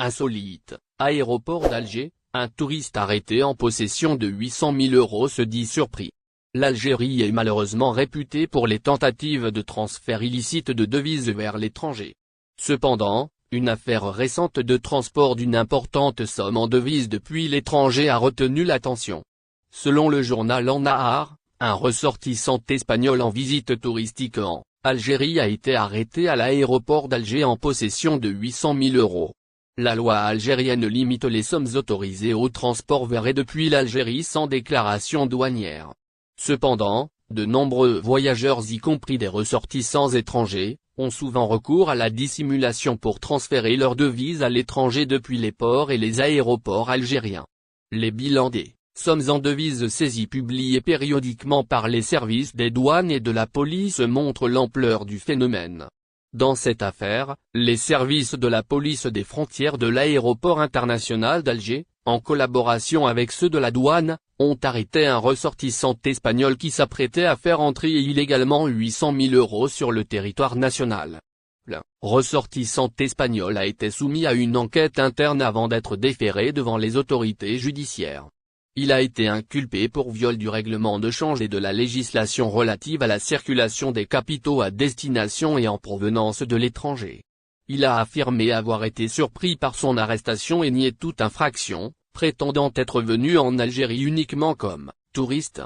Insolite, aéroport d'Alger, un touriste arrêté en possession de 800 000 € se dit surpris. L'Algérie est malheureusement réputée pour les tentatives de transfert illicite de devises vers l'étranger. Cependant, une affaire récente de transport d'une importante somme en devises depuis l'étranger a retenu l'attention. Selon le journal En Nahar, un ressortissant espagnol en visite touristique en Algérie a été arrêté à l'aéroport d'Alger en possession de 800 000 €. La loi algérienne limite les sommes autorisées au transport vers et depuis l'Algérie sans déclaration douanière. Cependant, de nombreux voyageurs y compris des ressortissants étrangers, ont souvent recours à la dissimulation pour transférer leurs devises à l'étranger depuis les ports et les aéroports algériens. Les bilans des sommes en devises saisies publiées périodiquement par les services des douanes et de la police montrent l'ampleur du phénomène. Dans cette affaire, les services de la police des frontières de l'aéroport international d'Alger, en collaboration avec ceux de la douane, ont arrêté un ressortissant espagnol qui s'apprêtait à faire entrer illégalement 800 000 € sur le territoire national. Le ressortissant espagnol a été soumis à une enquête interne avant d'être déféré devant les autorités judiciaires. Il a été inculpé pour viol du règlement de change et de la législation relative à la circulation des capitaux à destination et en provenance de l'étranger. Il a affirmé avoir été surpris par son arrestation et nié toute infraction, prétendant être venu en Algérie uniquement comme touriste.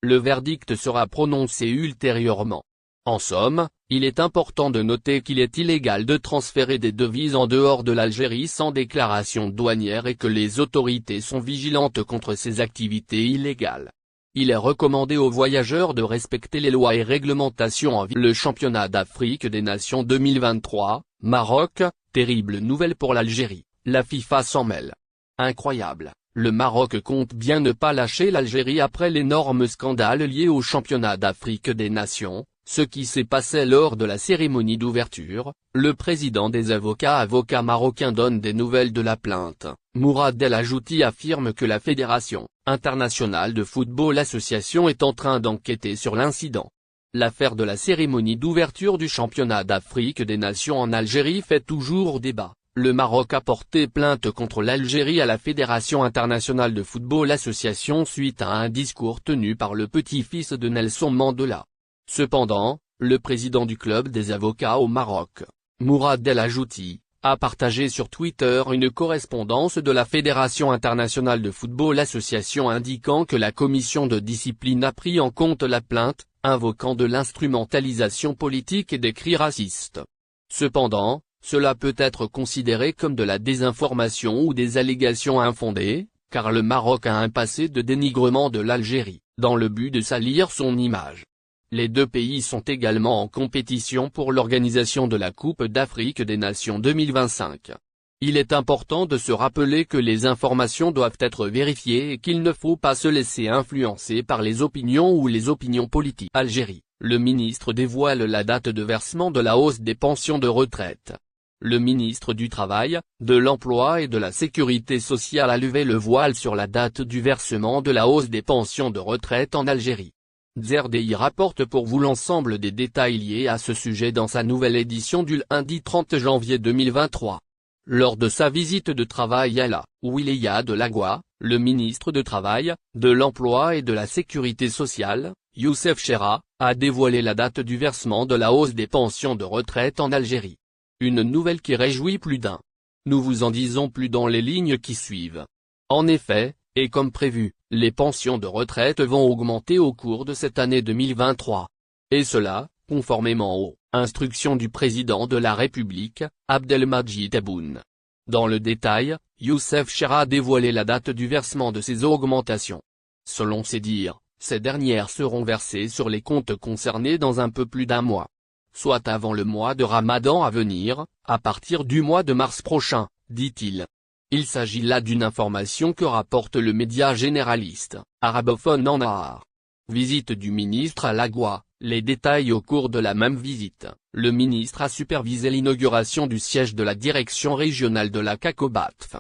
Le verdict sera prononcé ultérieurement. En somme, il est important de noter qu'il est illégal de transférer des devises en dehors de l'Algérie sans déclaration douanière et que les autorités sont vigilantes contre ces activités illégales. Il est recommandé aux voyageurs de respecter les lois et réglementations en vigueur. Le championnat d'Afrique des Nations 2023, Maroc, terrible nouvelle pour l'Algérie, la FIFA s'en mêle. Incroyable, le Maroc compte bien ne pas lâcher l'Algérie après l'énorme scandale lié au championnat d'Afrique des Nations. Ce qui s'est passé lors de la cérémonie d'ouverture, le président des avocats marocains donne des nouvelles de la plainte. Mourad El Ajouti affirme que la Fédération internationale de football association est en train d'enquêter sur l'incident. L'affaire de la cérémonie d'ouverture du championnat d'Afrique des Nations en Algérie fait toujours débat. Le Maroc a porté plainte contre l'Algérie à la Fédération internationale de football association suite à un discours tenu par le petit-fils de Nelson Mandela. Cependant, le président du club des avocats au Maroc, Mourad El Ajouti, a partagé sur Twitter une correspondance de la Fédération internationale de football association indiquant que la commission de discipline a pris en compte la plainte, invoquant de l'instrumentalisation politique et des cris racistes. Cependant, cela peut être considéré comme de la désinformation ou des allégations infondées, car le Maroc a un passé de dénigrement de l'Algérie, dans le but de salir son image. Les deux pays sont également en compétition pour l'organisation de la Coupe d'Afrique des Nations 2025. Il est important de se rappeler que les informations doivent être vérifiées et qu'il ne faut pas se laisser influencer par les opinions ou les opinions politiques. Algérie, le ministre dévoile la date de versement de la hausse des pensions de retraite. Le ministre du Travail, de l'Emploi et de la Sécurité sociale a levé le voile sur la date du versement de la hausse des pensions de retraite en Algérie. ZRDI rapporte pour vous l'ensemble des détails liés à ce sujet dans sa nouvelle édition du lundi 30 janvier 2023. Lors de sa visite de travail à la wilaya de l'Agua, le ministre du Travail, de l'Emploi et de la Sécurité sociale, Youssef Chera, a dévoilé la date du versement de la hausse des pensions de retraite en Algérie. Une nouvelle qui réjouit plus d'un. Nous vous en disons plus dans les lignes qui suivent. En effet, et comme prévu, les pensions de retraite vont augmenter au cours de cette année 2023. Et cela, conformément aux instructions du président de la République, Abdelmadjid Tebboune. Dans le détail, Youssef Chera a dévoilé la date du versement de ces augmentations. Selon ses dires, ces dernières seront versées sur les comptes concernés dans un peu plus d'un mois. Soit avant le mois de Ramadan à venir, à partir du mois de mars prochain, dit-il. Il s'agit là d'une information que rapporte le média généraliste, arabophone En Nahar. Visite du ministre à l'Agua, les détails au cours de la même visite, le ministre a supervisé l'inauguration du siège de la direction régionale de la CACOBATF.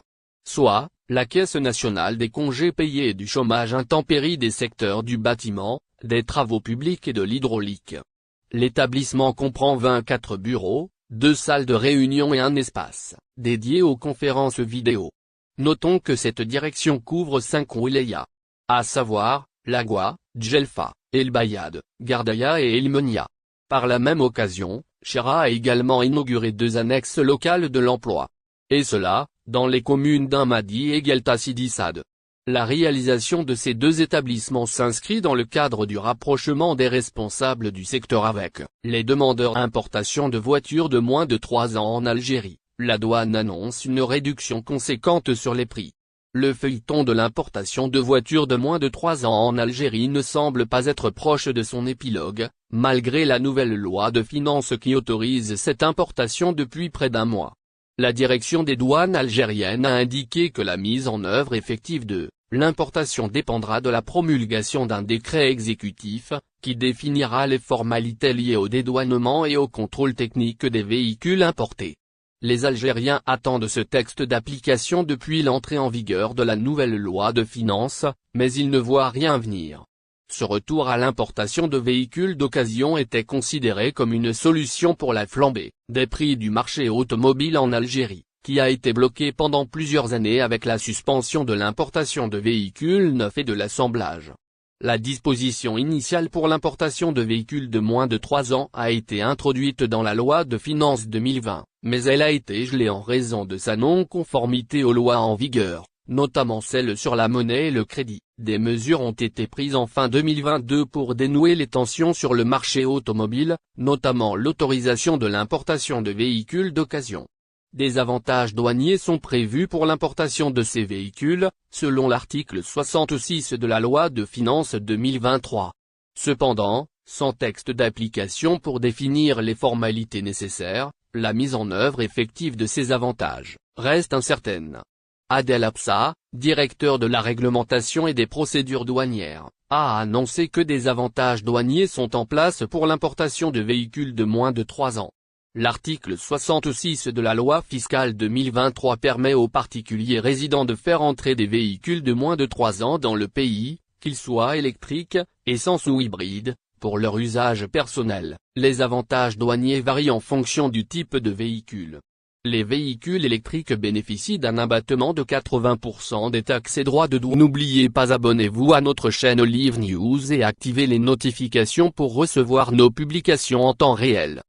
Soit, la Caisse nationale des congés payés et du chômage intempérie des secteurs du bâtiment, des travaux publics et de l'hydraulique. L'établissement comprend 24 bureaux, 2 salles de réunion et un espace dédié aux conférences vidéo. Notons que cette direction couvre 5 wilayas, à savoir, Lagwa, Djelfa, El Bayad, Gardaya et El Menia. Par la même occasion, Chera a également inauguré 2 annexes locales de l'emploi. Et cela, dans les communes d'Inmadi et Guelta Sidi Saad. La réalisation de ces 2 établissements s'inscrit dans le cadre du rapprochement des responsables du secteur avec les demandeurs d'importation de voitures de moins de 3 ans en Algérie. La douane annonce une réduction conséquente sur les prix. Le feuilleton de l'importation de voitures de moins de 3 ans en Algérie ne semble pas être proche de son épilogue, malgré la nouvelle loi de finances qui autorise cette importation depuis près d'1 mois. La direction des douanes algériennes a indiqué que la mise en œuvre effective de l'importation dépendra de la promulgation d'un décret exécutif, qui définira les formalités liées au dédouanement et au contrôle technique des véhicules importés. Les Algériens attendent ce texte d'application depuis l'entrée en vigueur de la nouvelle loi de finances, mais ils ne voient rien venir. Ce retour à l'importation de véhicules d'occasion était considéré comme une solution pour la flambée des prix du marché automobile en Algérie, qui a été bloqué pendant plusieurs années avec la suspension de l'importation de véhicules neufs et de l'assemblage. La disposition initiale pour l'importation de véhicules de moins de 3 ans a été introduite dans la loi de finances 2020, mais elle a été gelée en raison de sa non-conformité aux lois en vigueur, notamment celles sur la monnaie et le crédit. Des mesures ont été prises en fin 2022 pour dénouer les tensions sur le marché automobile, notamment l'autorisation de l'importation de véhicules d'occasion. Des avantages douaniers sont prévus pour l'importation de ces véhicules, selon l'article 66 de la loi de finances 2023. Cependant, sans texte d'application pour définir les formalités nécessaires, la mise en œuvre effective de ces avantages reste incertaine. Adel Absa, directeur de la réglementation et des procédures douanières, a annoncé que des avantages douaniers sont en place pour l'importation de véhicules de moins de 3 ans. L'article 66 de la loi fiscale 2023 permet aux particuliers résidents de faire entrer des véhicules de moins de 3 ans dans le pays, qu'ils soient électriques, essence ou hybrides, pour leur usage personnel. Les avantages douaniers varient en fonction du type de véhicule. Les véhicules électriques bénéficient d'un abattement de 80% des taxes et droits de douane. N'oubliez pas, abonnez-vous à notre chaîne Olive News et activez les notifications pour recevoir nos publications en temps réel.